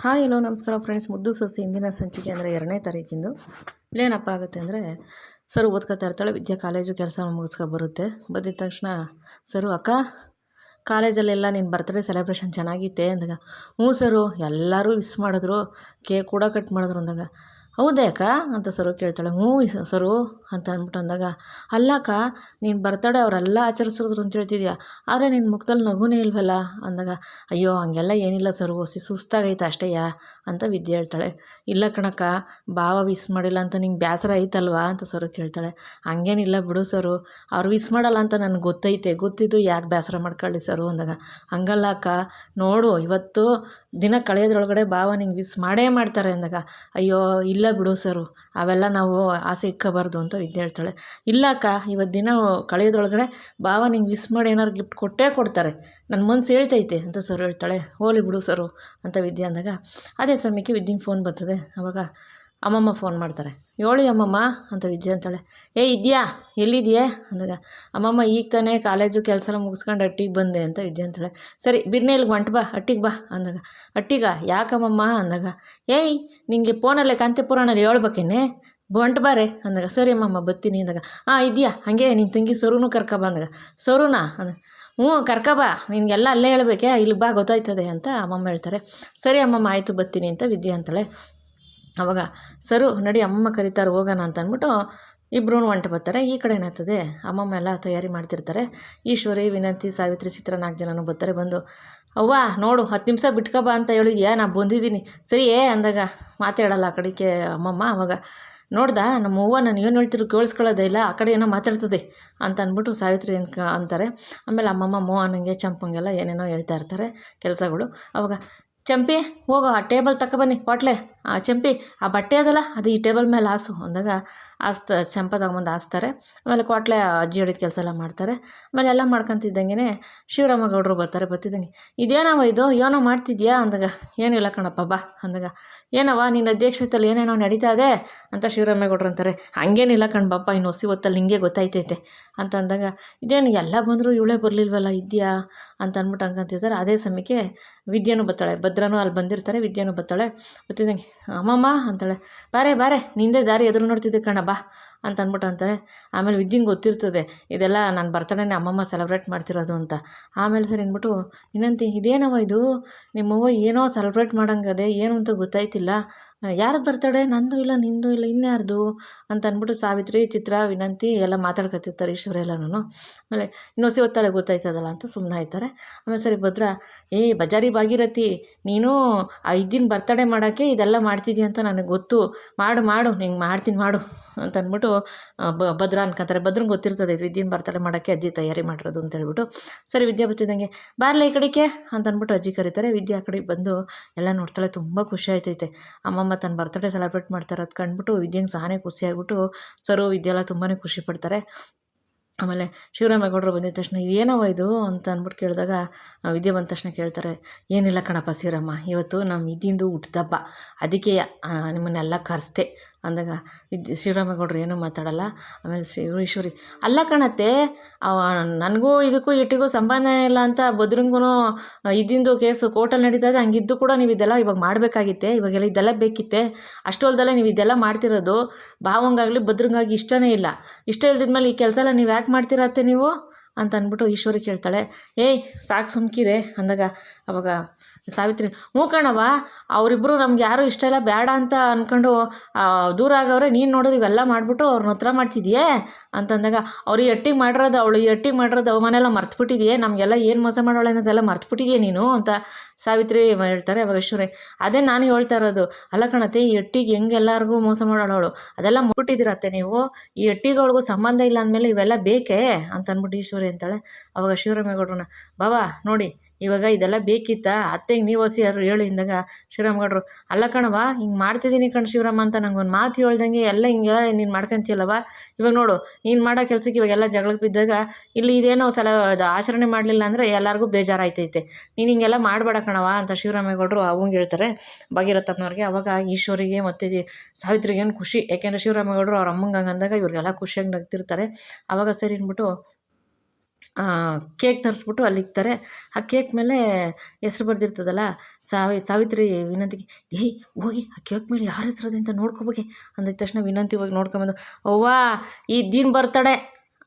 Hi hello ನಮಸ್ಕಾರ friends. ಮುದ್ದು ಸೊಸೆ ಇಂದಿನ ಸಂಚಿಕೆ ಅಂದರೆ 2ನೇ ತಾರೀಕಿಂದು ಇಲ್ಲೇನಪ್ಪ ಆಗುತ್ತೆ ಅಂದರೆ ಸರು ಓದ್ಕೊತಾ ಇರ್ತಾಳೆ. ವಿದ್ಯಾ ಕಾಲೇಜು ಕೆಲಸ ಮುಗಿಸ್ಕೊ ಬರುತ್ತೆ. ಬಂದಿದ್ದ ತಕ್ಷಣ ಸರು, ಅಕ್ಕ ಕಾಲೇಜಲ್ಲೆಲ್ಲ ನಿನ್ನ ಬರ್ತ್ಡೇ ಸೆಲೆಬ್ರೇಷನ್ ಚೆನ್ನಾಗಿತ್ತೆ ಅಂದಾಗ, ಹ್ಞೂ ಸರು ಎಲ್ಲರೂ ವಿಸ್ ಮಾಡಿದ್ರು, ಕೇಕ್ ಕೂಡ ಕಟ್ ಮಾಡಿದ್ರು ಅಂದಾಗ, ಹೌದೇ ಅಕ್ಕ ಅಂತ ಸರು ಕೇಳ್ತಾಳೆ. ಹ್ಞೂ ಸರು ಅಂತ ಅಂದ್ಬಿಟ್ಟು ಅಂದಾಗ, ಅಲ್ಲಕ್ಕ ನೀನು ಬರ್ತಡೇ ಅವರೆಲ್ಲ ಆಚರಿಸಿದ್ರು ಅಂತ ಹೇಳ್ತಿದ್ಯಾ, ಆದರೆ ನಿನ್ನ ಮುಖದಲ್ಲಿ ನಗುನೇ ಇಲ್ವಲ್ಲ ಅಂದಾಗ, ಅಯ್ಯೋ ಹಂಗೆಲ್ಲ ಏನಿಲ್ಲ ಸರು, ಸುಸ್ತಾಗೈತೆ ಅಷ್ಟೇಯಾ ಅಂತ ವಿದ್ಯೆ ಹೇಳ್ತಾಳೆ. ಇಲ್ಲ ಕಣಕ್ಕ, ಭಾವ ವಿಸ್ ಮಾಡಿಲ್ಲ ಅಂತ ನಿಂಗೆ ಬೇಸರ ಐತಲ್ವಾ ಅಂತ ಸರು ಕೇಳ್ತಾಳೆ. ಹಂಗೇನಿಲ್ಲ ಬಿಡು ಸರು, ಅವ್ರು ವಿಸ್ ಮಾಡಲ್ಲ ಅಂತ ನನಗೆ ಗೊತ್ತಿದ್ದು ಯಾಕೆ ಬೇಸರ ಮಾಡ್ಕೊಳ್ಳಿ ಸರು ಅಂದಾಗ, ಹಂಗಲ್ಲ ಅಕ್ಕ ನೋಡು, ಇವತ್ತು ದಿನ ಕಳೆಯೋದ್ರೊಳಗಡೆ ಭಾವ ನಿಂಗೆ ವಿಸ್ ಮಾಡೇ ಮಾಡ್ತಾರೆ ಅಂದಾಗ, ಅಯ್ಯೋ ಇಲ್ಲ ಬಿಡು ಸರು, ಅವೆಲ್ಲ ನಾವು ಆಸೆ ಇಕ್ಕೋಬಾರ್ದು ಅಂತ ವಿದ್ಯೆ ಹೇಳ್ತಾಳೆ. ಇಲ್ಲ ಅಕ್ಕ, ಇವತ್ತು ದಿನ ಕಳೆಯೋದ್ರೊಳಗಡೆ ಭಾವ ನಿಂಗೆ ವಿಸ್ ಮಾಡಿ ಏನಾದ್ರು ಗಿಫ್ಟ್ ಕೊಟ್ಟೇ ಕೊಡ್ತಾರೆ, ನನ್ನ ಮನ್ಸು ಹೇಳ್ತೈತೆ ಅಂತ ಸರು ಹೇಳ್ತಾಳೆ. ಹೋಲಿ ಬಿಡು ಸರು ಅಂತ ವಿದ್ಯೆ ಅಂದಾಗ, ಅದೇ ಸಮಯಕ್ಕೆ ವಿದ್ಯೆಗೆ ಫೋನ್ ಬರ್ತದೆ. ಆವಾಗ ಅಮ್ಮಮ್ಮ ಫೋನ್ ಮಾಡ್ತಾರೆ. ಹೇಳಿ ಅಮ್ಮಮ್ಮ ಅಂತ ವಿದ್ಯೆ ಅಂತಾಳೆ. ಇದೆಯಾ ಎಲ್ಲಿದೆಯೇ ಅಂದಾಗ, ಅಮ್ಮಮ್ಮ ಈಗ ತಾನೇ ಕಾಲೇಜು ಕೆಲಸ ಮುಗಿಸ್ಕೊಂಡು ಹಟ್ಟಿಗೆ ಬಂದೆ ಅಂತ ವಿದ್ಯೆ ಅಂತಾಳೆ. ಸರಿ ಬಿರ್ನೇಲಿಗೆ ಹೊಂಟು ಬಾ, ಹಟ್ಟಿಗೆ ಬಾ ಅಂದಾಗ, ಹಟ್ಟಿಗ ಯಾಕಮ್ಮಮ್ಮ ಅಂದಾಗ, ನಿನಗೆ ಫೋನಲ್ಲೇ ಕಾಂತಿ ಪುರಾಣಲ್ಲಿ ಹೇಳ್ಬೇಕೇನೆ, ಹೊಂಟು ಬಾರೆ ಅಂದಾಗ, ಸರಿ ಅಮ್ಮಮ್ಮ ಬರ್ತೀನಿ ಅಂದಾಗ, ಇದೆಯಾ ಹಾಗೆ ನಿನ್ನ ತಂಗಿ ಸರುನು ಕರ್ಕೊಬ ಅಂದಾಗ, ಸರುನಾ ಅಂದಾಗ, ಹ್ಞೂ ಕರ್ಕೊಬಾ, ನಿನಗೆಲ್ಲ ಅಲ್ಲೇ ಹೇಳ್ಬೇಕೆ, ಇಲ್ಲಿ ಬಾ ಗೊತ್ತಾಯ್ತದೆ ಅಂತ ಅಮ್ಮಮ್ಮ ಹೇಳ್ತಾರೆ. ಸರಿ ಅಮ್ಮಮ್ಮ ಆಯಿತು ಬರ್ತೀನಿ ಅಂತ ವಿದ್ಯೆ ಅಂತಾಳೆ. ಅವಾಗ ಸರು ನಡಿ ಅಮ್ಮಮ್ಮ ಕರೀತಾರೆ ಹೋಗೋಣ ಅಂತ ಅಂದ್ಬಿಟ್ಟು ಇಬ್ಬರೂ ಹೊಂಟು ಬರ್ತಾರೆ. ಈ ಕಡೆ ಏನಾಗ್ತದೆ, ಅಮ್ಮಮ್ಮ ಎಲ್ಲ ತಯಾರಿ ಮಾಡ್ತಿರ್ತಾರೆ. ಈಶ್ವರಿ, ವಿನಂತಿ, ಸಾವಿತ್ರಿ, ಚಿತ್ರ 4 ಜನನೂ ಬರ್ತಾರೆ. ಬಂದು, ಅವ್ವ ನೋಡು 10 ನಿಮಿಷ ಬಿಟ್ಕೊಬಾ ಅಂತ ಹೇಳಿದ್ಯಾ, ನಾನು ಬಂದಿದ್ದೀನಿ ಸರಿ ಅಂದಾಗ ಮಾತಾಡಲ್ಲ ಆ ಕಡೆಗೆ ಅಮ್ಮಮ್ಮ. ಅವಾಗ ನೋಡ್ದ ನಮ್ಮ ಅವ್ವ ನಾನು ಏನು ಹೇಳ್ತಿರು ಕೇಳಿಸ್ಕೊಳ್ಳೋದೇ ಇಲ್ಲ, ಆ ಕಡೆ ಏನೋ ಮಾತಾಡ್ತದೆ ಅಂತ ಅಂದ್ಬಿಟ್ಟು ಸಾವಿತ್ರಿ ಅಂತಾರೆ. ಆಮೇಲೆ ಅಮ್ಮಮ್ಮ ಮೋಹನಂಗೆ ಚಂಪಂಗೆಲ್ಲ ಏನೇನೋ ಹೇಳ್ತಾ ಇರ್ತಾರೆ ಕೆಲಸಗಳು. ಅವಾಗ ಚಂಪಿ ಹೋಗೋ ಆ ಟೇಬಲ್ ತಗೊಬನ್ನಿ ಕ್ವಾಟ್ಲೆ, ಚಂಪಿ ಆ ಬಟ್ಟೆ ಅದಲ್ಲ ಅದು ಈ ಟೇಬಲ್ ಮೇಲೆ ಹಾಸು ಅಂದಾಗ ಚಂಪ ತಗೊಂಬಂದು ಹಾಸ್ತಾರೆ. ಆಮೇಲೆ ಕ್ವಾಟ್ಲೆ ಅಜ್ಜಿ ಹೇಳಿದ ಕೆಲಸ ಎಲ್ಲ ಮಾಡ್ತಾರೆ. ಆಮೇಲೆ ಎಲ್ಲ ಮಾಡ್ಕೊತಿದ್ದಂಗೆ ಶಿವರಾಮಗೌಡರು ಬರ್ತಿದ್ದಂಗೆ, ಇದೇನವ ಇದು ಏನೋ ಮಾಡ್ತಿದ್ಯಾ ಅಂದಾಗ, ಏನಿಲ್ಲ ಕಣಪ್ಪ ಬಾ ಅಂದಾಗ, ಏನವ ನಿನ್ನ ಅಧ್ಯಕ್ಷತೆಯಲ್ಲಿ ಏನೇನೋ ನಡೀತಾ ಇದೆ ಅಂತ ಶಿವರಾಮೇಗೌಡರು ಅಂತಾರೆ. ಹಂಗೇನಿಲ್ಲ ಕಣ್ಬಪ್ಪ, ಇನ್ನು ಹೊತ್ತಲ್ಲಿ ನಿಂಗೆ ಗೊತ್ತಾಯ್ತೈತೆ ಅಂತ ಅಂದಾಗ, ಇದೇನು ಎಲ್ಲ ಬಂದರೂ ಇವಳೇ ಬರಲಿಲ್ವಲ್ಲ ಇದೆಯಾ ಅಂತ ಅಂದ್ಬಿಟ್ಟು ಅನ್ಕೊಂತಿರ್ತಾರೆ. ಅದೇ ಸಮಯಕ್ಕೆ ವಿದ್ಯೆನೂ ಬರ್ತಾಳೆ, ಭದ್ರನೂ ಅಲ್ಲಿ ಬಂದಿರ್ತಾರೆ. ವಿದ್ಯೆನೂ ಬರ್ತಾಳೆ. ಬರ್ತಿದ್ದಂಗೆ, ಅಮ್ಮಮ್ಮ ಅಂತಾಳೆ, ಬಾರೆ ನಿಂದೇ ದಾರಿ ಎದುರು ನೋಡ್ತಿದ್ದೆ ಕಣ ಬಾ ಅಂತ ಅಂದ್ಬಿಟ್ಟು ಅಂತಾರೆ. ಆಮೇಲೆ ವಿದ್ಯೆಗೆ ಗೊತ್ತಿರ್ತದೆ ಇದೆಲ್ಲ ನನ್ನ ಬರ್ತಡೇನೇ ಅಮ್ಮಮ್ಮ ಸೆಲೆಬ್ರೇಟ್ ಮಾಡ್ತಿರೋದು ಅಂತ. ಆಮೇಲೆ ಸರಿ ಅಂದ್ಬಿಟ್ಟು, ಇನ್ನಂತೆ ಇದೇನವ ಇದು ನಿಮ್ಮವ್ವ ಏನೋ ಸೆಲೆಬ್ರೇಟ್ ಮಾಡಂಗದೆ, ಏನು ಅಂತ ಗೊತ್ತಾಯ್ತಿಲ್ಲ, ಯಾರದ್ದು ಬರ್ತಡೇ, ನಂದು ಇಲ್ಲ ನಿಂದು ಇಲ್ಲ ಇನ್ಯಾರ್ದು ಅಂತ ಅಂದ್ಬಿಟ್ಟು ಸಾವಿತ್ರಿ, ಚಿತ್ರ, ವಿನಂತಿ ಎಲ್ಲ ಮಾತಾಡ್ಕೊತಿರ್ತಾರೆ. ಈಶ್ವರ ಎಲ್ಲನೂ. ಆಮೇಲೆ ಇನ್ನೊಸಿ ಹೊತ್ತಲ್ಲೇ ಗೊತ್ತಾಯ್ತದಲ್ಲ ಅಂತ ಸುಮ್ಮನೆ ಆಯ್ತಾರೆ. ಆಮೇಲೆ ಸರಿ ಭದ್ರ, ಬಜಾರಿ ಭಾಗೀರಥಿ, ನೀನು ಆ ಇದ್ದಿನ ಬರ್ತಡೇ ಮಾಡೋಕ್ಕೆ ಇದೆಲ್ಲ ಮಾಡ್ತಿದ್ದೀಯ ಅಂತ ನನಗೆ ಗೊತ್ತು, ಮಾಡು ನಿಂಗೆ ಮಾಡ್ತೀನಿ ಮಾಡು ಅಂತ ಅಂದ್ಬಿಟ್ಟು ಭದ್ರ ಅನ್ಕೊತಾರೆ. ಭದ್ರಂಗೆ ಗೊತ್ತಿರ್ತದೆ ವಿದ್ಯೆನ ಬರ್ತಡೇ ಮಾಡೋಕ್ಕೆ ಅಜ್ಜಿ ತಯಾರಿ ಮಾಡಿರೋದು ಅಂತ ಹೇಳ್ಬಿಟ್ಟು. ಸರಿ ವಿದ್ಯೆ ಬರ್ತಿದ್ದಂಗೆ, ಬಾರ್ಲ ಈ ಕಡೆಗೆ ಅಂತ ಅಂದ್ಬಿಟ್ಟು ಅಜ್ಜಿ ಕರೀತಾರೆ. ವಿದ್ಯೆ ಆ ಕಡೆಗೆ ಬಂದು ಎಲ್ಲ ನೋಡ್ತಾಳೆ. ತುಂಬ ಖುಷಿ ಆಯ್ತೈತೆ, ಅಮ್ಮಮ್ಮ ತನ್ನ ಬರ್ತಡೇ ಸೆಲೆಬ್ರೇಟ್ ಮಾಡ್ತಾರೆ ಅದು ಕಂಡ್ಬಿಟ್ಟು ವಿದ್ಯೆಗೆ ಸಾನೇ ಖುಷಿ ಆಗ್ಬಿಟ್ಟು ಸರು ವಿದ್ಯೆ ಎಲ್ಲ ತುಂಬಾ ಖುಷಿ ಪಡ್ತಾರೆ. ಆಮೇಲೆ ಶಿವರಾಮೇಗೌಡರು ಬಂದಿದ್ದ ತಕ್ಷಣ ಏನವ ಇದು ಅಂತ ಅಂದ್ಬಿಟ್ಟು ಕೇಳಿದಾಗ, ವಿದ್ಯೆ ಬಂದ ತಕ್ಷಣ ಕೇಳ್ತಾರೆ, ಏನಿಲ್ಲ ಕಣಪ್ಪ ಶಿವರಾಮ, ಇವತ್ತು ನಮ್ಮ ಇದಿಂದು ಹುಟ್ಟಿದಬ್ಬ, ಅದಕ್ಕೆ ನಿಮ್ಮನ್ನೆಲ್ಲ ಕರೆಸ್ದೆ ಅಂದಾಗ ಶಿವರಾಮೇಗೌಡರು ಏನೂ ಮಾತಾಡಲ್ಲ. ಆಮೇಲೆ ಈಶ್ವರಿ, ಅಲ್ಲ ಕಣತ್ತೆ, ನನಗೂ ಇದಕ್ಕೂ ಇಟ್ಟಿಗೂ ಸಂಬಂಧ ಇಲ್ಲ ಅಂತ ಭದ್ರಂಗೂ ಇದ್ದಿಂದು ಕೇಸು ಕೋರ್ಟಲ್ಲಿ ನಡೀತಾ ಇದೆ, ಹಂಗಿದ್ದು ಕೂಡ ನೀವು ಇದೆಲ್ಲ ಇವಾಗ ಮಾಡಬೇಕಾಗಿತ್ತೆ, ಇವಾಗೆಲ್ಲ ಇದೆಲ್ಲ ಬೇಕಿತ್ತೆ, ಅಷ್ಟು ಅಲ್ದಲ್ಲೇ ನೀವು ಇದೆಲ್ಲ ಮಾಡ್ತಿರೋದು ಭಾವಂಗಾಗಲಿ ಭದ್ರಂಗಾಗಿ ಇಷ್ಟನೇ ಇಲ್ಲ, ಇಷ್ಟ ಇಲ್ದಿದ್ಮೇಲೆ ಈ ಕೆಲಸ ಎಲ್ಲ ನೀವು ಯಾಕೆ ಮಾಡ್ತಿರತ್ತೆ ನೀವು ಅಂತ ಅಂದ್ಬಿಟ್ಟು ಈಶ್ವರಿ ಕೇಳ್ತಾಳೆ. ಸಾಕು ಸುಮ್ಕಿದೆ ಅಂದಾಗ, ಅವಾಗ ಸಾವಿತ್ರಿ, ಹ್ಞೂ ಕಣವ, ಅವರಿಬ್ಬರು ನಮ್ಗೆ ಯಾರೂ ಇಷ್ಟ ಇಲ್ಲ ಬೇಡ ಅಂತ ಅಂದ್ಕೊಂಡು ದೂರ ಆಗವ್ರೆ, ನೀನು ನೋಡೋದು ಇವೆಲ್ಲ ಮಾಡಿಬಿಟ್ಟು ಅವ್ರನ್ನ ಹತ್ರ ಮಾಡ್ತಿದ್ಯೇ ಅಂತಂದಾಗ, ಅವ್ರಿಗೆ ಎಟ್ಟಿಗೆ ಮಾಡಿರೋದು ಅವಳು ಈ ಎಟ್ಟಿಗೆ ಮಾಡಿರೋದು ಅವಮಾನೆಲ್ಲ ಮರ್ತುಬಿಟ್ಟಿದೆಯೇ, ನಮಗೆಲ್ಲ ಏನು ಮೋಸ ಮಾಡೋಳೆ ಅನ್ನೋದೆಲ್ಲ ಮರ್ತುಬಿಟ್ಟಿದೆಯೇ ನೀನು ಅಂತ ಸಾವಿತ್ರಿ ಹೇಳ್ತಾರೆ. ಅವಾಗ ಈಶ್ವರಿ, ಅದೇ ನಾನು ಹೇಳ್ತಾ ಇರೋದು, ಅಲ್ಲ ಕಣತ್ತೆ, ಈ ಎಟ್ಟಿಗೆ ಹೆಂಗೆ ಎಲ್ಲರಿಗೂ ಮೋಸ ಮಾಡೋಳು, ಅದೆಲ್ಲ ಮುಟ್ಟಿದಿರತ್ತೆ ನೀವು, ಈ ಎಟ್ಟಿಗಳಿಗೂ ಸಂಬಂಧ ಇಲ್ಲ ಅಂದಮೇಲೆ ಇವೆಲ್ಲ ಬೇಕೇ ಅಂತ ಅಂದ್ಬಿಟ್ಟು ಈಶ್ವರಿ ಅಂತಾಳೆ. ಅವಾಗ ಶಿವರಾಮೇಗೌಡ್ರನ್ನ, ಬಾವಾ ನೋಡಿ ಇವಾಗ ಇದೆಲ್ಲ ಬೇಕಿತ್ತಾ, ಅತ್ತೆಗೆ ನೀವು ಹೊಸಿ ಯಾರು ಹೇಳಿ ಇಂದಾಗ ಶಿವರಾಮಗೌಡರು, ಅಲ್ಲ ಕಣವ ಹಿಂಗೆ ಮಾಡ್ತಿದ್ದೀನಿ ಶಿವರಾಮ ಅಂತ ನಂಗೆ ಒಂದು ಮಾತು ಹೇಳ್ದಂಗೆ ಎಲ್ಲ ಹಿಂಗೆ ನೀನು ಮಾಡ್ಕೊಂತೀಯಲ್ಲವ, ಇವಾಗ ನೋಡು ನೀನು ಮಾಡೋ ಕೆಲಸಕ್ಕೆ ಇವಾಗೆಲ್ಲ ಜಗಳಕ್ಕೆ ಬಿದ್ದಾಗ ಇಲ್ಲಿ ಇದೇನೋ ಆಚರಣೆ ಮಾಡಲಿಲ್ಲ ಅಂದರೆ ಎಲ್ಲರಿಗೂ ಬೇಜಾರಾಯ್ತೈತೆ, ನೀನು ಹಿಂಗೆಲ್ಲ ಮಾಡಬೇಡ ಕಣವ ಅಂತ ಶಿವರಾಮೇಗೌಡರು ಅವಂಗೆ ಹೇಳ್ತಾರೆ ಭಾಗೀರಥಪ್ಪನವ್ರಿಗೆ. ಅವಾಗ ಈಶ್ವರಿಗೆ ಮತ್ತು ಸಾವಿತ್ರಿಗೇನು ಖುಷಿ, ಯಾಕೆಂದರೆ ಶಿವರಾಮೇಗೌಡರು ಅವ್ರ ಅಮ್ಮಂಗೆ ಹಂಗೆ ಅಂದಾಗ ಇವ್ರಿಗೆಲ್ಲ ಖುಷಿಯಾಗಿ ನಗ್ತಿರ್ತಾರೆ. ಅವಾಗ ಸರಿ ಅಂದ್ಬಿಟ್ಟು ಕೇಕ್ ತರಿಸ್ಬಿಟ್ಟು ಅಲ್ಲಿ ಇಕ್ತಾರೆ. ಆ ಕೇಕ್ ಮೇಲೆ ಹೆಸ್ರು ಬರ್ದಿರ್ತದಲ್ಲ, ಸಾವಿತ್ರಿ ವಿನಂತಿಗೆ, ಏಯ್ ಹೋಗಿ ಆ ಕೇಕ್ ಮೇಲೆ ಯಾರ ಹೆಸ್ರದೆ ಅಂತ ನೋಡ್ಕೊಬೋಗಿ ಅಂದಿದ ತಕ್ಷಣ ವಿನಂತಿ ಹೋಗಿ ನೋಡ್ಕೊಂಬಂದು, ಅವ್ವ ಈ ದಿನ ಬರ್ತಡೆ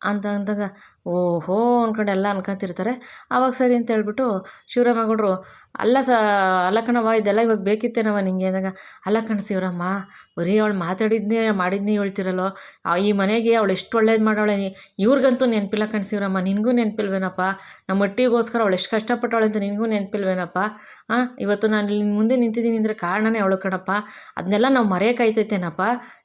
ಅಂತ ಅಂದಾಗ ಓಹೋ ಅಂದ್ಕೊಂಡು ಎಲ್ಲ ಅನ್ಕೊಂತಿರ್ತಾರೆ. ಆವಾಗ ಸರಿ ಅಂತ ಹೇಳ್ಬಿಟ್ಟು ಶಿವರಾಮೇಗೌಡರು, ಅಲ್ಲ ಕಣವ್ವ ಇದೆಲ್ಲ ಇವಾಗ ಬೇಕಿತ್ತೇನವ ನಿಂಗೆ ಅಂದಾಗ, ಅಲ್ಲ ಕಣ್ ಶಿವರಾಮ, ಬರೀ ಅವಳು ಮಾಡಿದ್ನೇ ಹೇಳ್ತಿರಲ್ಲೋ, ಈ ಮನೆಗೆ ಅವಳು ಎಷ್ಟು ಒಳ್ಳೇದು ಮಾಡವಳೆ, ಇವ್ರಿಗಂತೂ ನೆನಪಿಲ್ಲ ಕಣ್ ಶಿವರಾಮ, ನಿನಗೂ ನೆನಪಿಲ್ವೇನಪ್ಪ, ನಮ್ಮ ಒಟ್ಟಿಗೋಸ್ಕರ ಅವಳು ಎಷ್ಟು ಕಷ್ಟಪಟ್ಟವಳೆ ಅಂತ ನಿನಗೂ ನೆನಪಿಲ್ವೇನಪ್ಪ. ಇವತ್ತು ನಾನು ಇಲ್ಲಿ ಮುಂದೆ ನಿಂತಿದ್ದೀನಿ ಅಂದರೆ ಕಾರಣನೇ ಅವಳು ಕಣಪ್ಪ, ಅದನ್ನೆಲ್ಲ ನಾವು ಮರೆಯೋಕ್ಕಾಯ್ತೈತೇನಪ್ಪ,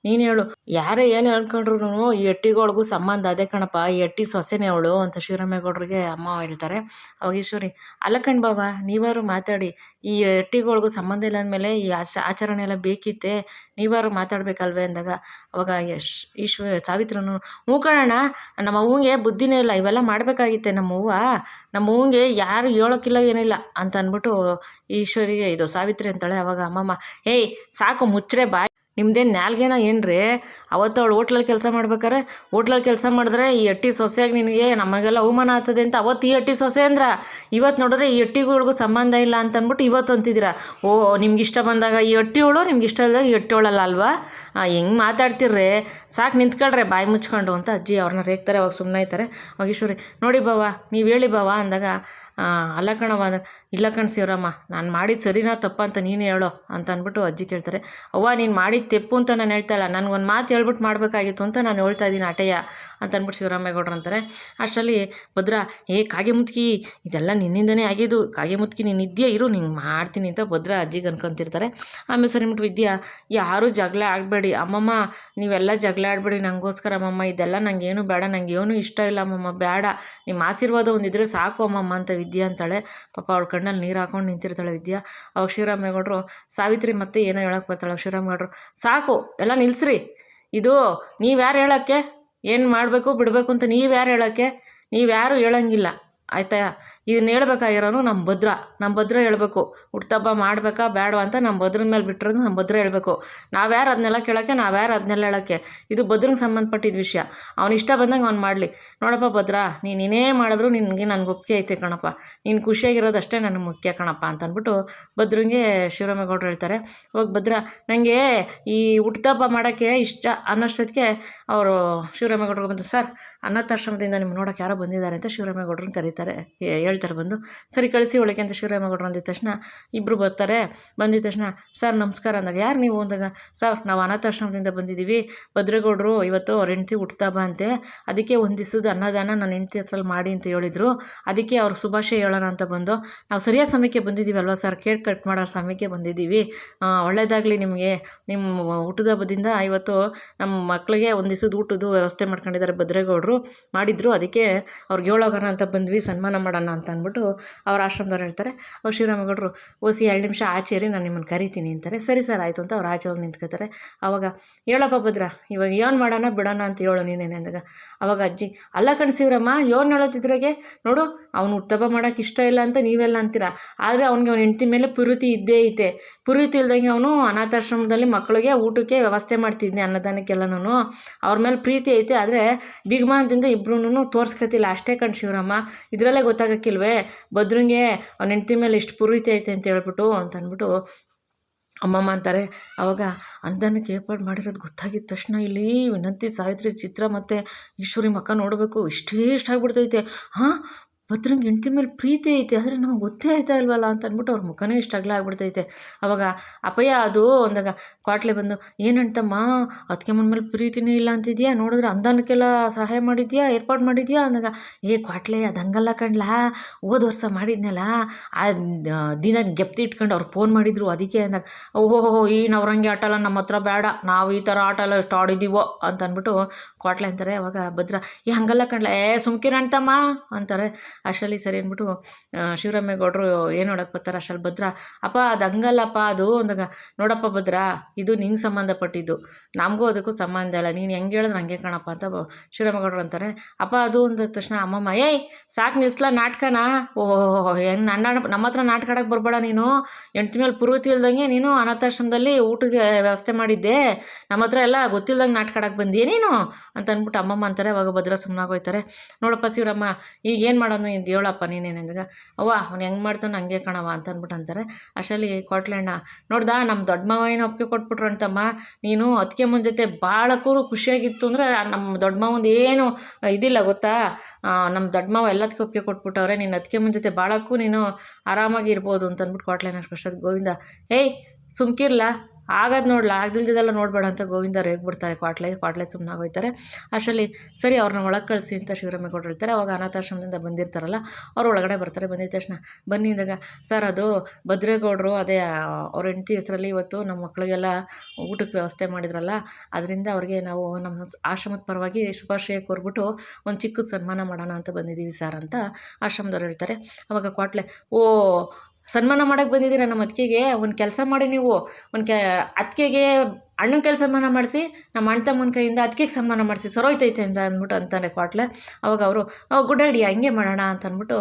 ನೀನು ಹೇಳು. ಯಾರೇ ಏನು ಹೇಳ್ಕೊಂಡ್ರು ಈ ಎಟ್ಟಿಗಳಿಗೂ ಸಂಬಂಧ ಅದೇ ಕಣಪ್ಪ, ಈ ಎಟ್ಟಿ ಸೊಸೆನೇ ಅವಳು ಅಂತ ಶಿವರಾಮೇಗೌಡರಿಗೆ ಅಮ್ಮ ಹೇಳ್ತಾರೆ. ಅವಾಗ ಈಶ್ವರಿ, ಅಲ್ಲ ಕಣ್ ಬಾಬಾ, ನೀವಾರು ಮಾತಾಡಿ, ಈ ಎಟ್ಟಿಗಳಿಗೂ ಸಂಬಂಧ ಇಲ್ಲ ಅಂದಮೇಲೆ ಈ ಆಚರಣೆ ಎಲ್ಲ ಬೇಕಿತ್ತೆ, ನೀವಾರು ಮಾತಾಡ್ಬೇಕಲ್ವೇ ಅಂದಾಗ, ಅವಾಗ ಸಾವಿತ್ರನು, ಹ್ಞೂ ಕಣಣ್ಣ, ನಮ್ಮ ಅವ್ವಂಗೆ ಬುದ್ಧಿನೇ ಇಲ್ಲ, ಇವೆಲ್ಲ ಮಾಡಬೇಕಾಗಿತ್ತೆ ನಮ್ಮ ಅವ್ವಂಗೆ ಯಾರು ಹೇಳೋಕ್ಕಿಲ್ಲ ಏನಿಲ್ಲ ಅಂತ ಅಂದ್ಬಿಟ್ಟು ಈಶ್ವರಿಗೆ ಇದು ಸಾವಿತ್ರಿ ಅಂತಾಳೆ. ಅವಾಗ ಅಮ್ಮಮ್ಮ, ಏಯ್ ಸಾಕು ಮುಚ್ಚ್ರೆ ಬಾಯ್, ನಿಮ್ದೇನು ನಾಲ್ಗೇನೋ ಏನ್ರಿ, ಅವತ್ತು ಅವಳು ಹೋಟ್ಲಲ್ಲಿ ಕೆಲಸ ಮಾಡ್ಬೇಕಾರೆ, ಹೋಟ್ಲಲ್ಲಿ ಕೆಲಸ ಮಾಡಿದ್ರೆ ಈ ಎಟ್ಟಿ ಸೊಸೆಯಾಗಿ ನಿನಗೆ ನಮಗೆಲ್ಲ ಅವಮಾನ ಆಗ್ತದೆ ಅಂತ ಅವತ್ತು ಈ ಎಟ್ಟಿ ಸೊಸೆ ಅಂದ್ರ, ಇವತ್ತು ನೋಡಿದ್ರೆ ಈ ಎಟ್ಟಿಗಳಿಗೂ ಸಂಬಂಧ ಇಲ್ಲ ಅಂತ ಅಂದ್ಬಿಟ್ಟು ಇವತ್ತು ಅಂತಿದ್ದೀರಾ. ಓ ನಿಮ್ಗೆ ಇಷ್ಟ ಬಂದಾಗ ಈ ಎಟ್ಟಿವಳು, ನಿಮ್ಗೆ ಇಷ್ಟ ಇಲ್ಲದಾಗ ಈ ಎಟ್ಟಿವಳಲ್ಲ ಅಲ್ವಾ, ಹೆಂಗೆ ಮಾತಾಡ್ತಿರ್ರಿ, ಸಾಕು ನಿಂತ್ಕೊಳ್ರೆ ಬಾಯಿ ಮುಚ್ಕೊಂಡು ಅಂತ ಅಜ್ಜಿ ಅವ್ರನ್ನ ರೇಗ್ತಾರೆ. ಅವಾಗ ಸುಮ್ಮನೆ ಆಯ್ತಾರೆ. ಅವಾಗ ಈಶ್ವರಿ, ನೋಡಿ ಬಾವ ನೀವು ಹೇಳಿ ಬಾವ ಅಂದಾಗ, ಅಲ್ಲ ಕಣವ, ಇಲ್ಲ ಕಣ್ ಶಿವರಾಮ, ನಾನು ಮಾಡಿದ್ದು ಸರಿನಾ ತಪ್ಪ ಅಂತ ನೀನು ಹೇಳೋ ಅಂತ ಅಂದ್ಬಿಟ್ಟು ಅಜ್ಜಿ ಕೇಳ್ತಾರೆ. ಅವ್ವ ನೀನು ಮಾಡಿದ್ದು ತೆಪ್ಪು ಅಂತ ನಾನು ಹೇಳ್ತಾಯಿಲ್ಲ, ನನಗೊಂದು ಮಾತು ಹೇಳ್ಬಿಟ್ಟು ಮಾಡಬೇಕಾಗಿತ್ತು ಅಂತ ನಾನು ಹೇಳ್ತಾ ಇದ್ದೀನಿ ಆಟೆಯ ಅಂತ ಅಂದ್ಬಿಟ್ಟು ಶಿವರಾಮೇಗೌಡರು ಅಂತಾರೆ. ಅಷ್ಟರಲ್ಲಿ ಭದ್ರ, ಕಾಗೆ ಮುತ್ಕಿ ಇದೆಲ್ಲ ನಿನ್ನಿಂದನೇ ಆಗಿದ್ದು, ಕಾಗೆ ಮುತ್ಕಿ ನೀನು ಇದೆಯಾ ಇರು ನಿಂಗೆ ಮಾಡ್ತೀನಿ ಅಂತ ಭದ್ರ ಅಜ್ಜಿಗೆ ಅನ್ಕೊತಿರ್ತಾರೆ. ಆಮೇಲೆ ಸರಿ ಬಿಟ್ಟು ವಿದ್ಯಾ, ಯಾರೂ ಜಗಳ ಆಡಬೇಡಿ ಅಮ್ಮಮ್ಮ, ನೀವೆಲ್ಲ ಜಗಳ ಆಡಬೇಡಿ ನನಗೋಸ್ಕರ ಅಮ್ಮಮ್ಮ, ಇದೆಲ್ಲ ನನಗೇನು ಬೇಡ, ನನಗೇನು ಇಷ್ಟ ಇಲ್ಲ ಅಮ್ಮಮ್ಮ, ಬೇಡ, ನಿಮ್ಮ ಆಶೀರ್ವಾದ ಒಂದಿದ್ರೆ ಸಾಕು ಅಮ್ಮಮ್ಮ ಅಂತ ವಿದ್ಯಾ ಅಂತಾಳೆ. ಪಾಪ ಅವಳ ಕಣ್ಣಲ್ಲಿ ನೀರು ಹಾಕೊಂಡು ನಿಂತಿರ್ತಾಳೆ ವಿದ್ಯಾ. ಅವಾಗ ಶಿವರಾಮೇಗೌಡರು, ಸಾವಿತ್ರಿ ಮತ್ತೆ ಏನೋ ಹೇಳೋಕೆ ಬರ್ತಾಳೆ. ಶಿವರಾಮೇಗೌಡರು, ಸಾಕು ಎಲ್ಲ ನಿಲ್ಲಿಸ್ರಿ, ಇದು ನೀವ್ಯಾರು ಹೇಳೋಕ್ಕೆ, ಏನು ಮಾಡಬೇಕು ಬಿಡಬೇಕು ಅಂತ ನೀವ್ಯಾರು ಹೇಳೋಕ್ಕೆ, ನೀವ್ಯಾರು ಹೇಳೋಂಗಿಲ್ಲ ಆಯಿತಾ, ಇದನ್ನ ಹೇಳ್ಬೇಕಾಗಿರೋನು ನಮ್ಮ ಭದ್ರ ಹೇಳಬೇಕು, ಹುಟ್ಟುಹಬ್ಬ ಮಾಡಬೇಕಾ ಬೇಡವಾ ಅಂತ ನಮ್ಮ ಭದ್ರನ ಮೇಲೆ ಬಿಟ್ಟಿರೋದು ನಮ್ಮ ಭದ್ರ ಹೇಳಬೇಕು. ನಾವ್ಯಾರು ಅದನ್ನೆಲ್ಲ ಕೇಳೋಕ್ಕೆ, ನಾವ್ಯಾರು ಅದನ್ನೆಲ್ಲ ಹೇಳೋಕ್ಕೆ, ಇದು ಭದ್ರಂಗೆ ಸಂಬಂಧಪಟ್ಟಿದ್ದ ವಿಷಯ, ಅವ್ನು ಇಷ್ಟ ಬಂದಂಗೆ ಅವ್ನು ಮಾಡಲಿ. ನೋಡಪ್ಪ ಭದ್ರ, ನೀನೇ ಮಾಡಿದ್ರು ನನಗೆ ಒಪ್ಪಿಗೆ ಐತೆ ಕಣಪ್ಪ, ನೀನು ಖುಷಿಯಾಗಿರೋದಷ್ಟೇ ನನಗೆ ಮುಖ್ಯ ಕಣಪ್ಪ ಅಂತ ಅಂದ್ಬಿಟ್ಟು ಭದ್ರಂಗೆ ಶಿವರಾಮೇಗೌಡರು ಹೇಳ್ತಾರೆ. ಅವಾಗ ಭದ್ರ, ನನಗೆ ಈ ಹುಟ್ಟುಹಬ್ಬ ಮಾಡೋಕ್ಕೆ ಇಷ್ಟ ಅನ್ನೋಷ್ಟೊತ್ತಿಗೆ ಅವರು ಶಿವರಾಮೇಗೌಡರು ಬಂದು, ಸರ್ ಅನಾಥಾಶ್ರಮದಿಂದ ನಿಮ್ಗೆ ನೋಡೋಕೆ ಯಾರೋ ಬಂದಿದ್ದಾರೆ ಅಂತ ಶಿವರಾಮೇಗೌಡರನ್ನ ಕರೀತಾರೆ, ಹೇಳ್ತಾರೆ. ಬಂದು ಸರಿ ಕಳಿಸಿ ಒಳಗೆ ಅಂತ ಶಿವರಾಮೇಗೌಡರು ಅಂದಿದ ತಕ್ಷಣ ಇಬ್ಬರು ಬರ್ತಾರೆ. ಬಂದಿದ್ದ ತಕ್ಷಣ, ಸರ್ ನಮಸ್ಕಾರ ಅಂದಾಗ, ಯಾರು ನೀವು ಅಂದಾಗ, ಸರ್ ನಾವು ಅನಾಥಾಶ್ರಮದಿಂದ ಬಂದಿದ್ದೀವಿ, ಭದ್ರೇಗೌಡರು ಇವತ್ತು ಅವ್ರ ಹೆಂಡ್ತಿ ಹುಟ್ಟುಹಬ್ಬ ಅಂತೆ, ಅದಕ್ಕೆ ಒಂದು ದಿವಸದ ಅನ್ನದಾನ ನನ್ನ ಹೆಂಡ್ತಿ ಹತ್ರಲ್ಲಿ ಮಾಡಿ ಅಂತ ಹೇಳಿದರು, ಅದಕ್ಕೆ ಅವ್ರು ಶುಭಾಶಯ ಹೇಳೋಣ ಅಂತ ಬಂದು, ನಾವು ಸರಿಯಾದ ಸಮಯಕ್ಕೆ ಬಂದಿದ್ದೀವಿ ಅಲ್ವಾ ಸರ್, ಕೇಕ್ ಕಟ್ ಮಾಡೋ ಸಮಯಕ್ಕೆ ಬಂದಿದ್ದೀವಿ, ಒಳ್ಳೆಯದಾಗಲಿ ನಿಮಗೆ, ನಿಮ್ಮ ಹುಟ್ಟುಹಬ್ಬದಿಂದ ಇವತ್ತು ನಮ್ಮ ಮಕ್ಕಳಿಗೆ ಒಂದು ದಿವಸದ ಊಟದ ವ್ಯವಸ್ಥೆ ಮಾಡ್ಕೊಂಡಿದ್ದಾರೆ ಭದ್ರೇಗೌಡರು ಮಾಡಿದರು, ಅದಕ್ಕೆ ಅವ್ರಿಗೆ ಹೇಳೋಗೋಣ ಅಂತ ಬಂದ್ವಿ, ಸನ್ಮಾನ ಮಾಡೋಣ ಅಂತ ಅಂದ್ಬಿಟ್ಟು ಅವ್ರ ಆಶ್ರಮದವ್ರು ಹೇಳ್ತಾರೆ. ಅವ್ರು ಶಿವರಾಮೇಗೌಡರು, ಓಸಿ 2 ನಿಮಿಷ ಆಚೆರಿ, ನಾನು ನಿಮ್ಮನ್ನು ಕರಿತೀನಿ ಅಂತಾರೆ. ಸರಿ ಸರ್ ಆಯಿತು ಅಂತ ಅವ್ರು ಆಚೆ ಹೋಗಿ ನಿಂತ್ಕೋತಾರೆ. ಆವಾಗ, ಹೇಳಪ್ಪ ಭದ್ರ, ಇವಾಗ ಏನು ಮಾಡೋಣ ಬಿಡೋಣ ಅಂತ ಹೇಳು ನೀನೇನೆ ಅಂದಾಗ, ಅವಾಗ ಅಜ್ಜಿ, ಅಲ್ಲ ಕಣ್ ಶಿವರಾಮ, ಏನು ಹೇಳೋತಿದ್ರಾಗೆ ನೋಡು, ಅವ್ನು ಹುಟ್ಟುಹಬ್ಬ ಮಾಡೋಕೆ ಇಷ್ಟ ಇಲ್ಲ ಅಂತ ನೀವೆಲ್ಲ ಅಂತೀರ, ಆದರೆ ಅವ್ನಿಗೆ ಅವ್ನ ಹೆಂಡ್ತಿ ಮೇಲೆ ಪ್ರೀತಿ ಇದ್ದೇ ಐತೆ, ಪ್ರೀತಿ ಇಲ್ದಂಗೆ ಅವನು ಅನಾಥಾಶ್ರಮದಲ್ಲಿ ಮಕ್ಕಳಿಗೆ ಊಟಕ್ಕೆ ವ್ಯವಸ್ಥೆ ಮಾಡ್ತಿದ್ದೆ, ಅನ್ನದಾನಕ್ಕೆಲ್ಲನೂ ಅವ್ರ ಮೇಲೆ ಪ್ರೀತಿ ಐತೆ, ಆದರೆ ಬಿಗ್ಮಾನದಿಂದ ಇಬ್ಬರೂ ತೋರಿಸ್ಕೊತಿಲ್ಲ ಅಷ್ಟೇ ಕಣ್ ಶಿವರಾಮ, ಇದರಲ್ಲೇ ಗೊತ್ತಾಗಕ್ಕಿಲ್ವೇ ಭದ್ರಂಗೆ ಅವ್ನ ಹೆಂಡ್ತಿ ಮೇಲೆ ಎಷ್ಟು ಪ್ರೀತಿ ಐತೆ ಅಂತ ಹೇಳ್ಬಿಟ್ಟು ಅಂತ ಅಂದ್ಬಿಟ್ಟು ಅಮ್ಮಮ್ಮ ಅಂತಾರೆ. ಆವಾಗ ಅಂದನಕ್ಕೆ ಏರ್ಪಾಡು ಮಾಡಿರೋದು ಗೊತ್ತಾಗಿದ್ದ ತಕ್ಷಣ ಇಲ್ಲಿ ವಿನಂತಿ, ಸಾವಿತ್ರಿ, ಚಿತ್ರ ಮತ್ತು ಈಶ್ವರಿ ಮಕ್ಕ ನೋಡಬೇಕು, ಇಷ್ಟ ಆಗ್ಬಿಡ್ತೈತೆ. ಭದ್ರಂಗೆ ಹೆಂಡ್ತಿ ಮೇಲೆ ಪ್ರೀತಿ ಐತೆ, ಆದರೆ ನಮಗೆ ಗೊತ್ತೇ ಆಯ್ತಾ ಇಲ್ವಲ್ಲ ಅಂತ ಅಂದ್ಬಿಟ್ಟು ಅವ್ರ ಮುಖನೇ ಇಷ್ಟ ಆಗ್ಬಿಡ್ತೈತೆ. ಅವಾಗ ಅಪ್ಪಯ್ಯ ಅದು ಅಂದಾಗ ಕ್ವಾಟ್ಲೆ ಬಂದು, ಏನಂತಮ್ಮ ಅದಕ್ಕೆ ಮೇಲೆ ಪ್ರೀತಿನೇ ಇಲ್ಲ ಅಂತಿದ್ಯಾ, ನೋಡಿದ್ರೆ ಅಂದಾನಕ್ಕೆಲ್ಲ ಸಹಾಯ ಮಾಡಿದ್ಯಾ, ಏರ್ಪಾಡು ಮಾಡಿದ್ಯಾ ಅಂದಾಗ, ಕ್ವಾಟ್ಲೆ ಅದು ಹಂಗಲ್ಲ ಕಣ್ಲಾ, ಹೋದ ವರ್ಷ ಮಾಡಿದ್ನಲ್ಲ ಆ ದಿನ ಗೆಪ್ತಿ ಇಟ್ಕೊಂಡು ಅವ್ರು ಫೋನ್ ಮಾಡಿದ್ರು ಅದಕ್ಕೆ ಅಂದಾಗ, ಓಹೋ ಈ ನವರಂಗಿ ಆಟ ಎಲ್ಲ ನಮ್ಮ ಹತ್ರ ಬೇಡ, ನಾವು ಈ ಥರ ಆಟ ಎಲ್ಲ ಎಷ್ಟು ಆಡಿದ್ದೀವೋ ಅಂತ ಅಂದ್ಬಿಟ್ಟು ಕ್ವಾಟ್ಲೆ ಅಂತಾರೆ. ಅವಾಗ ಭದ್ರ, ಹಂಗಲ್ಲ ಕಣ್ಲ, ಸುಮ್ಕಿರ ಅಂತಮ್ಮ ಅಂತಾರೆ. ಅಷ್ಟರಲ್ಲಿ ಸರಿ ಅಂದ್ಬಿಟ್ಟು ಶಿವರಾಮೇಗೌಡರು ಏನು ನೋಡೋಕೆ ಬರ್ತಾರೆ. ಅಷ್ಟರಲ್ಲಿ ಭದ್ರ ಅಪ್ಪ ಅದು ಹಂಗಲ್ಲಪ್ಪ, ಅದು ಅಂದಾಗ ನೋಡಪ್ಪ ಭದ್ರ, ಇದು ನಿಂಗೆ ಸಂಬಂಧಪಟ್ಟಿದ್ದು, ನಮಗೂ ಅದಕ್ಕೂ ಸಂಬಂಧ ಇಲ್ಲ, ನೀನು ಹೆಂಗೆ ಹೇಳಿದ್ರೆ ಹಂಗೆ ಕಣಪ್ಪ ಅಂತ ಶಿವರಾಮೇಗೌಡರು ಅಂತಾರೆ. ಅಪ್ಪ ಅದು ಅಂದ ತಕ್ಷಣ ಅಮ್ಮಮ್ಮ ಏಯ್ ಸಾಕು ನಿಲ್ಸ್ಲಾ ನಾಟಕನ, ಓಹೋ ಹೆಂಗೆ ನಮ್ಮ ಹತ್ರ ನಾಟಕ ಆಡೋಕ್ಕೆ ಬರಬೇಡ ನೀನು, ಹೆಂಡ್ತಿ ಮೇಲೆ ಪೂರ್ವತಿ ಇಲ್ದಂಗೆ ನೀನು ಅನಾಥಾಶ್ರಮದಲ್ಲಿ ಊಟಕ್ಕೆ ವ್ಯವಸ್ಥೆ ಮಾಡಿದ್ದೆ, ನಮ್ಮ ಹತ್ರ ಎಲ್ಲ ಗೊತ್ತಿಲ್ದಂಗೆ ನಾಟಕ ಆಡೋಕ್ಕೆ ಬಂದಿಯೇ ನೀನು ಅಂತ ಅಂದ್ಬಿಟ್ಟು ಅಮ್ಮಮ್ಮ ಅಂತಾರೆ. ಅವಾಗ ಭದ್ರ ಸುಮ್ಮನಾಗೋಯ್ತಾರೆ. ನೋಡಪ್ಪ ಶಿವರಾಮ, ಈಗ ಏನು ಮಾಡೋದು ಇದು ಹೇಳಪ್ಪ ನೀನೇನಂದಾಗ, ಅವ್ವ ಅವ್ನು ಹೆಂಗೆ ಮಾಡ್ತಾನೆ ಹಂಗೆ ಕಣವ ಅಂತ ಅಂದ್ಬಿಟ್ಟು ಅಂತಾರೆ. ಅಷ್ಟರಲ್ಲಿ ಕೋಟ್ಲಣ್ಣ ನೋಡ್ದಾ ನಮ್ಮ ದೊಡ್ಡ ಮಾವ ಏನೋ ಒಪ್ಪಿಗೆ ಕೊಟ್ಬಿಟ್ರು ಅಂತಮ್ಮ, ನೀನು ಅದಕ್ಕೆ ಮುಂದೆ ಜೊತೆ ಭಾಳಕ್ಕೂ ಖುಷಿಯಾಗಿತ್ತು ಅಂದರೆ ನಮ್ಮ ದೊಡ್ಡ ಮಾವಂದು ಏನು ಇದಿಲ್ಲ ಗೊತ್ತಾ, ನಮ್ಮ ದೊಡ್ಡ ಮಾವ ಎಲ್ಲದಕ್ಕೂ ಒಪ್ಪಿಗೆ ಕೊಟ್ಬಿಟ್ಟವ್ರೆ, ನೀನು ಅದಕ್ಕೆ ಮುಂದೆ ಜೊತೆ ಭಾಳಕ್ಕೂ ನೀನು ಆರಾಮಾಗಿ ಇರ್ಬೋದು ಅಂತ ಅಂದ್ಬಿಟ್ಟು ಕೋಟ್ಲಣ್ಣ ಅಷ್ಟೊತ್ತು ಗೋವಿಂದ ಏಯ್ ಸುಮ್ಕಿರ್ಲ, ಆಗೋದು ನೋಡ್ಲಾ, ಆಗ್ದಿಲ್ದಿದ್ದೆಲ್ಲ ನೋಡಬೇಡ ಅಂತ ಗೋವಿಂದ ರೇಗ್ಬಿಡ್ತಾರೆ. ಕ್ವಾಟ್ಲೆ ಸುಮ್ಮನಾಗೋಯ್ತಾರೆ. ಅಷ್ಟರಲ್ಲಿ ಸರಿ ಅವ್ರನ್ನ ಒಳಗೆ ಕಳಿಸಿ ಅಂತ ಶಿವರಾಮೇಗೌಡರು ಹೇಳ್ತಾರೆ. ಅವಾಗ ಅನಾಥಾಶ್ರಮದಿಂದ ಬಂದಿರ್ತಾರಲ್ಲ ಅವ್ರು ಒಳಗಡೆ ಬರ್ತಾರೆ. ಬಂದಿದ್ದ ತಕ್ಷಣ ಬನ್ನಿ ಅಂದಾಗ, ಸರ್ ಅದು ಭದ್ರೇಗೌಡರು ಅದೇ ಅವ್ರ ಹೆಂಡತಿ ಹೆಸರಲ್ಲಿ ಇವತ್ತು ನಮ್ಮ ಮಕ್ಕಳಿಗೆಲ್ಲ ಊಟಕ್ಕೆ ವ್ಯವಸ್ಥೆ ಮಾಡಿದ್ರಲ್ಲ, ಅದರಿಂದ ಅವ್ರಿಗೆ ನಾವು ನಮ್ಮ ಆಶ್ರಮದ ಪರವಾಗಿ ಶುಭಾಶಯ ಕೋರ್ಬಿಟ್ಟು ಒಂದು ಚಿಕ್ಕದು ಸನ್ಮಾನ ಮಾಡೋಣ ಅಂತ ಬಂದಿದ್ದೀವಿ ಸರ್ ಅಂತ ಆಶ್ರಮದವ್ರು ಹೇಳ್ತಾರೆ. ಅವಾಗ ಕ್ವಾಟ್ಲೆ ಓ ಸನ್ಮಾನ ಮಾಡೋಕ್ಕೆ ಬಂದಿದ್ದೀರಾ ನಮ್ಮ ಅತ್ತಿಗೆಗೆ, ಒಂದು ಕೆಲಸ ಮಾಡಿ ನೀವು, ಅತ್ತಿಗೆಗೆ ಅಣ್ಣನ ಕೆಲಸ ಸನ್ಮಾನ ಮಾಡಿಸಿ, ನಮ್ಮ ಅಣ್ಣ ತಮ್ಮನ ಕೈಯಿಂದ ಅತ್ತಿಗೆಗೆ ಸನ್ಮಾನ ಮಾಡಿಸಿ ಸರೋಯ್ತೈತೆ ಅಂತ ಅಂದ್ಬಿಟ್ಟು ಅಂತಾನೆ ಕ್ವಾಟ್ಲೆ. ಅವಾಗ ಅವರು ಗುಡ್ ಐಡಿಯಾ ಹಂಗೆ ಮಾಡೋಣ ಅಂತ ಅಂದ್ಬಿಟ್ಟು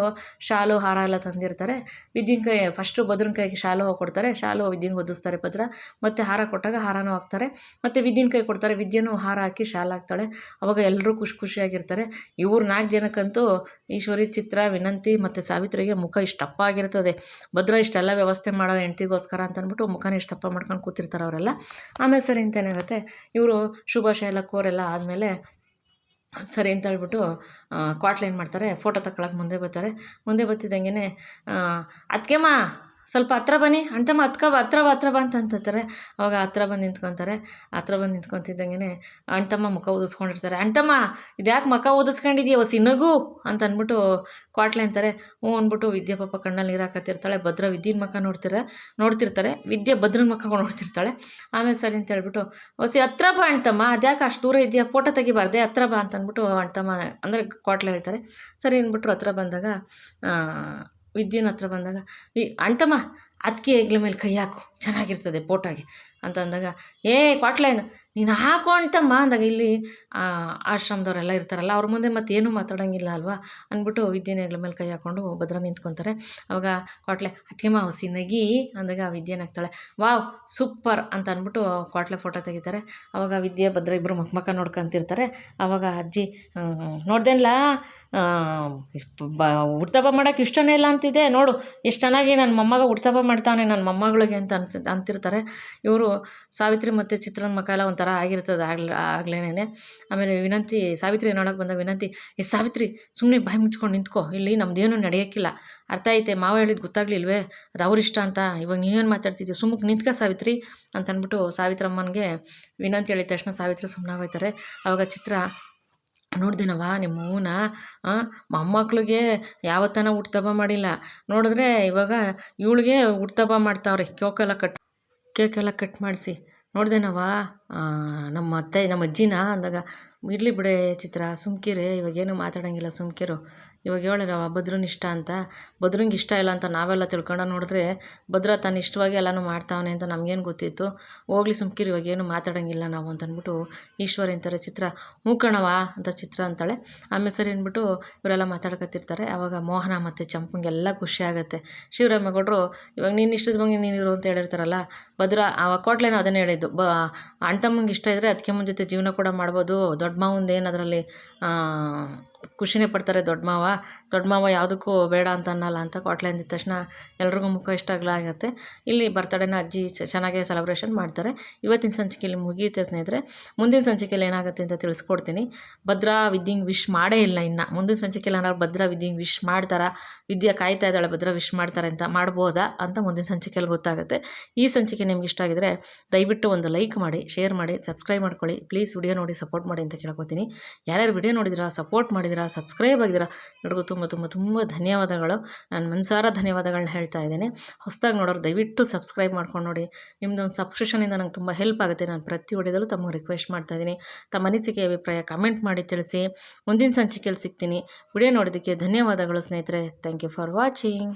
ಶಾಲು ಹಾರ ಎಲ್ಲ ತಂದಿರ್ತಾರೆ. ವಿದ್ಯನ ಕೈ ಫಸ್ಟು ಭದ್ರನ ಕೈಗೆ ಶಾಲು ಕೊಡ್ತಾರೆ, ಶಾಲು ವಿದ್ಯಂಗೆ ಹೊದಿಸ್ತಾರೆ ಭದ್ರ, ಮತ್ತು ಹಾರ ಕೊಟ್ಟಾಗ ಹಾರನೂ ಹಾಕ್ತಾರೆ, ಮತ್ತು ವಿದ್ಯನ ಕೈ ಕೊಡ್ತಾರೆ, ವಿದ್ಯನೂ ಹಾರ ಹಾಕಿ ಶಾಲು ಹಾಕ್ತಾಳೆ. ಅವಾಗ ಎಲ್ಲರೂ ಖುಷಿಯಾಗಿರ್ತಾರೆ. ಇವ್ರು 4 ಜನಕ್ಕಂತೂ ಈಶ್ವರಿ, ಚಿತ್ರ, ವಿನಂತಿ ಮತ್ತು ಸಾವಿತ್ರಿಗೆ ಮುಖ ಇಷ್ಟಪ್ಪ ಆಗಿರ್ತದೆ. ಭದ್ರ ಇಷ್ಟೆಲ್ಲ ವ್ಯವಸ್ಥೆ ಮಾಡೋ ಹೆಂಡ್ತಿಗೋಸ್ಕರ ಅಂತ ಅಂದ್ಬಿಟ್ಟು ಮುಖನ ಇಷ್ಟಪ್ಪ ಮಾಡ್ಕೊಂಡು ಕೂತಿರ್ತಾರೆ ಅವರೆಲ್ಲ. ಆಮೇಲೆ ಸರಿ ಅಂತ ಏನಾಗುತ್ತೆ, ಇವರು ಶುಭಾಶಯ ಎಲ್ಲ ಕೋರೆಲ್ಲ ಆದಮೇಲೆ ಸರಿ ಅಂತ ಹೇಳ್ಬಿಟ್ಟು ಕ್ವಾಟ್ಲೆ ಏನು ಮಾಡ್ತಾರೆ, ಫೋಟೋ ತಗೊಳಕ್ಕೆ ಮುಂದೆ ಬರ್ತಿದ್ದಂಗೆ ಅದಕ್ಕೆಮ್ಮ ಸ್ವಲ್ಪ ಹತ್ರ ಬನ್ನಿ ಅಂತಮ್ಮ, ಹತ್ರ ಬಾ ಅಂತ ಅಂತಾರೆ. ಅವಾಗ ಹತ್ರ ಬಂದು ನಿಂತ್ಕೊತಿದ್ದಂಗೆ ಅಣ್ತಮ್ಮ ಮುಖ ಊದಿಸ್ಕೊಂಡಿರ್ತಾರೆ. ಅಣ್ತಮ್ಮ ಇದ್ಯಾಕೆ ಮುಖ ಊದಿಸ್ಕೊಂಡಿದೀಯ ಹೊಸಿ ನಗು ಅಂತ ಅಂದ್ಬಿಟ್ಟು ಕ್ವಾಟ್ಲೆ ಅಂತಾರೆ. ಹ್ಞೂ ಅಂದ್ಬಿಟ್ಟು ವಿದ್ಯಾ ಪಾಪ ಕಣ್ಣಲ್ಲಿ ನೀರು ಹಾಕತ್ತಿರ್ತಾಳೆ. ಭದ್ರ ವಿದ್ಯನ ಮುಖ ನೋಡ್ತಿರ್ತಾರೆ, ವಿದ್ಯೆ ಭದ್ರನ ಮುಖ ನೋಡ್ತಿರ್ತಾಳೆ. ಆಮೇಲೆ ಸರಿ ಅಂತ ಹೇಳ್ಬಿಟ್ಟು ಹೊಸಿ ಹತ್ರ ಬಾ ಅಣ್ತಮ್ಮ, ಅದ್ಯಾಕೆ ಅಷ್ಟು ದೂರ ಇದೆಯಾ, ಫೋಟೋ ತೆಗಿಬಾರ್ದೆ, ಹತ್ರ ಬಾ ಅಂತ ಅಂದ್ಬಿಟ್ಟು ಅಣ್ತಮ್ಮ ಅಂದರೆ ಕ್ವಾಟ್ಲೆ ಹೇಳ್ತಾರೆ. ಸರಿ ಅಂದ್ಬಿಟ್ಟು ಹತ್ರ ಬಂದಾಗ ವಿದ್ಯನ ಹತ್ರ ಬಂದಾಗ ಅಣ್ತಮ್ಮ ಅದಕ್ಕೆ ಹೆಗ್ಲ ಮೇಲೆ ಕೈ ಹಾಕು ಚೆನ್ನಾಗಿರ್ತದೆ ಫೋಟೋಗೆ ಅಂತ ಅಂದಾಗ, ಕ್ವಾಟ್ಲೇನು ನೀನು ಹಾಕು ಅಣ್ತಮ್ಮ ಅಂದಾಗ, ಇಲ್ಲಿ ಆಶ್ರಮದವರೆಲ್ಲ ಇರ್ತಾರಲ್ಲ ಅವ್ರ ಮುಂದೆ ಮತ್ತೇನು ಮಾತಾಡೋಂಗಿಲ್ಲ ಅಲ್ವಾ ಅಂದ್ಬಿಟ್ಟು ವಿದ್ಯೆನ ಹೆಗ್ಲ ಮೇಲೆ ಕೈ ಹಾಕ್ಕೊಂಡು ಭದ್ರ ನಿಂತ್ಕೊತಾರೆ. ಅವಾಗ ಕ್ವಾಟ್ಲೆ ಅದಕ್ಕೆಮ್ಮ ಹೊಸಿ ನಗಿ ಅಂದಾಗ ವಿದ್ಯೆನ ಹಾಕ್ತಾಳೆ. ವಾವ್ ಸೂಪರ್ ಅಂತ ಅಂದ್ಬಿಟ್ಟು ಕ್ವಾಟ್ಲೆ ಫೋಟೋ ತೆಗಿತಾರೆ. ಅವಾಗ ವಿದ್ಯೆ ಭದ್ರ ಇಬ್ಬರು ಮುಖ ನೋಡ್ಕೊಂತಿರ್ತಾರೆ. ಅವಾಗ ಅಜ್ಜಿ ನೋಡ್ದೇನಲ್ಲ ಹುಡ್ತಬ್ಬ ಮಾಡೋಕ್ಕೆ ಇಷ್ಟನೇ ಇಲ್ಲ ಅಂತಿದೆ ನೋಡು, ಎಷ್ಟು ಚೆನ್ನಾಗಿ ನನ್ನ ಮೊಮ್ಮಗ ಹುಡ್ತಬ್ಬ ಮಾಡ್ತಾನೆ ನನ್ನ ಮೊಮ್ಮಗಳಿಗೆ ಅಂತ ಅಂತಿರ್ತಾರೆ. ಇವರು ಸಾವಿತ್ರಿ ಮತ್ತು ಚಿತ್ರನ ಮುಖ ಎಲ್ಲ ಒಂಥರ ಆಗಿರ್ತದೆ ಆಗ್ಲೇನೆ. ಆಮೇಲೆ ಸಾವಿತ್ರಿ ನೋಡೋಕೆ ಬಂದಾಗ ವಿನಂತಿ, ಸಾವಿತ್ರಿ ಸುಮ್ಮನೆ ಬಾಯಿ ಮುಚ್ಕೊಂಡು ನಿಂತ್ಕೊ, ಇಲ್ಲಿ ನಮ್ದೇನು ನಡೆಯೋಕ್ಕಿಲ್ಲ, ಅರ್ಥ ಐತೆ, ಮಾವ ಹೇಳಿದ್ದು ಗೊತ್ತಾಗ್ಲಿಲ್ವೇ, ಅದು ಅವ್ರ ಇಷ್ಟ ಅಂತ, ಇವಾಗ ನೀವೇನು ಮಾತಾಡ್ತಿದ್ದೀವಿ, ಸುಮ್ಮನೆ ನಿಂತ್ಕ ಸಾವಿತ್ರಿ ಅಂತ ಅಂದ್ಬಿಟ್ಟು ಸಾವಿತ್ರಮ್ಮನಿಗೆ ವಿನಂತಿ ಹೇಳಿದ ತಕ್ಷಣ ಸಾವಿತ್ರಿ ಸುಮ್ಮನಾಗೋಯ್ತಾರೆ. ಅವಾಗ ಚಿತ್ರ ನೋಡ್ದೇನವ ನಿಮ್ಮ ಹೂನ ಮೊಮ್ಮಕ್ಳಿಗೆ ಯಾವತ್ತನ ಹುಟ್ಟುಹಬ್ಬ ಮಾಡಿಲ್ಲ, ನೋಡಿದ್ರೆ ಇವಾಗ ಇವಳಿಗೆ ಹುಟ್ಟುಹಬ್ಬ ಮಾಡ್ತಾವ್ರೆ, ಕೇಕೆಲ್ಲ ಕಟ್ ಮಾಡಿಸಿ ನೋಡ್ದೇನವ ನಮ್ಮ ಅಜ್ಜಿನ ಅಂದಾಗ, ಇರಲಿ ಬಿಡೆ ಚಿತ್ರ ಸುಮ್ಕಿರೆ, ಇವಾಗೇನು ಮಾತಾಡೋಂಗಿಲ್ಲ ಸುಮ್ಕಿರು, ಇವಾಗ ಹೇಳಿರವ ಭದ್ರನ ಇಷ್ಟ ಅಂತ, ಭದ್ರಂಗೆ ಇಷ್ಟ ಇಲ್ಲ ಅಂತ ನಾವೆಲ್ಲ ತಿಳ್ಕೊಂಡು ನೋಡಿದ್ರೆ ಭದ್ರ ತನ್ನ ಇಷ್ಟವಾಗಿ ಎಲ್ಲನೂ ಮಾಡ್ತಾವನೆ ಅಂತ ನಮಗೇನು ಗೊತ್ತಿತ್ತು, ಹೋಗ್ಲಿ ಸುಮ್ಕಿರಿ ಇವಾಗೇನು ಮಾತಾಡೋಂಗಿಲ್ಲ ನಾವು ಅಂತ ಅಂದ್ಬಿಟ್ಟು ಈಶ್ವರಿ ಅಂತಾರೆ. ಚಿತ್ರ ಹ್ಞೂ ಕಣವ ಅಂತ ಚಿತ್ರ ಅಂತಾಳೆ. ಆಮೇಲೆ ಸರಿ ಅಂದ್ಬಿಟ್ಟು ಇವರೆಲ್ಲ ಮಾತಾಡ್ಕೊತಿರ್ತಾರೆ. ಆವಾಗ ಮೋಹನ ಮತ್ತು ಚಂಪಂಗೆಲ್ಲ ಖುಷಿ ಆಗುತ್ತೆ. ಶಿವರಾಮೇಗೌಡರು ಇವಾಗ ನೀನು ಇಷ್ಟದ ಬಗ್ಗೆ ನೀನಿರು ಅಂತ ಹೇಳಿರ್ತಾರಲ್ಲ, ಭದ್ರ ಆವಾಗ ಕೋಟ್ಲೇನೋ ಅದನ್ನೇ ಹೇಳಿದ್ದು, ಅಣ್ತಮ್ಮಂಗೆ ಇಷ್ಟ ಇದ್ದರೆ ಅದಕ್ಕೆ ಮುಂಜೆ ಜೊತೆ ಜೀವನ ಕೂಡ ಮಾಡ್ಬೋದು, ದೊಡ್ಡ ಮಾವಂದು ಏನು ಅದರಲ್ಲಿ ಖುಷಿನೇ ಪಡ್ತಾರೆ ದೊಡ್ಡ ಮಾವ ಯಾವುದಕ್ಕೂ ಬೇಡ ಅಂತ ಅನ್ನಲ್ಲ ಅಂತ ಕ್ವಾಟ್ಲೆ ಅಂದಿದ ತಕ್ಷಣ ಎಲ್ರಿಗೂ ಮುಖ ಇಷ್ಟ ಆಗುತ್ತೆ. ಇಲ್ಲಿ ಬರ್ತಡೇನ ಅಜ್ಜಿ ಚೆನ್ನಾಗೇ ಸೆಲೆಬ್ರೇಷನ್ ಮಾಡ್ತಾರೆ. ಇವತ್ತಿನ ಸಂಚಿಕೆಯಲ್ಲಿ ಮುಗಿಯುತ್ತೆ ಸ್ನೇಹಿತರೆ. ಮುಂದಿನ ಸಂಚಿಕೆಯಲ್ಲಿ ಏನಾಗುತ್ತೆ ಅಂತ ತಿಳಿಸ್ಕೊಡ್ತೀನಿ. ಭದ್ರಾ ವಿದ್ಯಂಗೆ ವಿಶ್ ಮಾಡೇ ಇಲ್ಲ ಇನ್ನು. ಮುಂದಿನ ಸಂಚಿಕೆಯಲ್ಲಿ ಏನಾದ್ರು ಭದ್ರಾ ವಿದ್ಯಂಗೆ ವಿಶ್ ಮಾಡ್ತಾರಾ, ವಿದ್ಯಾ ಕಾಯ್ತಾ ಇದ್ದಾಳೆ ಭದ್ರಾ ವಿಶ್ ಮಾಡ್ತಾರೆ ಅಂತ, ಮಾಡ್ಬೋದಾ ಅಂತ ಮುಂದಿನ ಸಂಚಿಕೆಯಲ್ಲಿ ಗೊತ್ತಾಗುತ್ತೆ. ಈ ಸಂಚಿಕೆ ನಿಮ್ಗೆ ಇಷ್ಟ ಆಗಿದ್ರೆ ದಯವಿಟ್ಟು ಒಂದು ಲೈಕ್ ಮಾಡಿ, ಶೇರ್ ಮಾಡಿ, ಸಬ್ಸ್ಕ್ರೈಬ್ ಮಾಡ್ಕೊಳ್ಳಿ ಪ್ಲೀಸ್. ವಿಡಿಯೋ ನೋಡಿ ಸಪೋರ್ಟ್ ಮಾಡಿ ಅಂತ ಕೇಳ್ಕೊತೀನಿ. ಯಾರ್ಯಾರು ವಿಡಿಯೋ ನೋಡಿದಿರಾ, ಸಪೋರ್ಟ್ ಮಾಡಿದ್ರೆ ಮಾಡಿದ್ದೀರಾ, ಸಬ್ಸ್ಕ್ರೈಬ್ ಆಗಿದ್ದೀರಾ, ಎಲ್ರಿಗೂ ತುಂಬ ತುಂಬ ತುಂಬ ಧನ್ಯವಾದಗಳು. ನಾನು ಮನಸಾರ ಧನ್ಯವಾದಗಳನ್ನ ಹೇಳ್ತಾ ಇದ್ದೀನಿ. ಹೊಸದಾಗಿ ನೋಡೋರು ದಯವಿಟ್ಟು ಸಬ್ಸ್ಕ್ರೈಬ್ ಮಾಡ್ಕೊಂಡು ನೋಡಿ. ನಿಮ್ಮದೊಂದು ಸಬ್ಸ್ಕ್ರಿಪ್ಷನಿಂದ ನಂಗೆ ತುಂಬ ಹೆಲ್ಪ್ ಆಗುತ್ತೆ. ನಾನು ಪ್ರತಿ ವಿಡಿಯೋದಲ್ಲೂ ತಮಗೆ ರಿಕ್ವೆಸ್ಟ್ ಮಾಡ್ತಾಯಿದ್ದೀನಿ. ತಮ್ಮ ಅನಿಸಿಕೆ ಅಭಿಪ್ರಾಯ ಕಮೆಂಟ್ ಮಾಡಿ ತಿಳಿಸಿ. ಮುಂದಿನ ಸಂಚಿಕೆಯಲ್ಲಿ ಸಿಗ್ತೀನಿ. ವಿಡಿಯೋ ನೋಡೋದಕ್ಕೆ ಧನ್ಯವಾದಗಳು ಸ್ನೇಹಿತರೆ. Thank you for watching.